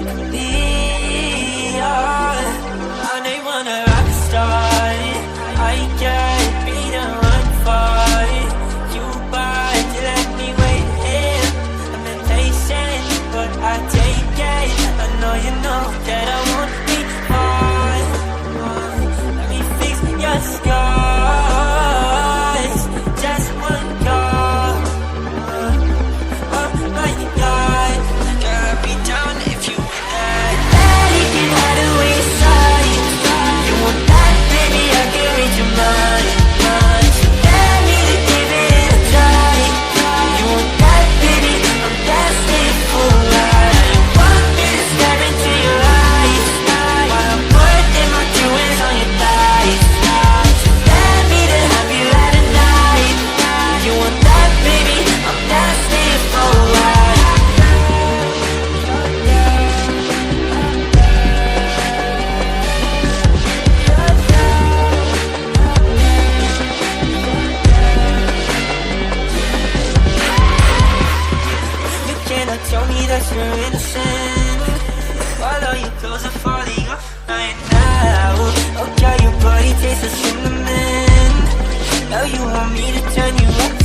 could be. I may want a rock star, I can't be the one for you, but you let me wait here. I'm impatient, but I take it. I know you know that I won't be far. Let me fix your scars. Just one call. Oh my God, girl, be down if you want that. Daddy can hide away inside. You want that, baby? I can read your mind. So let me to give it a try. You want that, baby? I'm destined for life. You want me to stare into your eyes while I'm putting my jewels on your thighs. So let me to have you at a night. You want that, baby? I'm destined for life. You cannot tell me that you're innocent while all your clothes are falling off right now. Okay, your body tastes of cinnamon. Now you want me to turn you up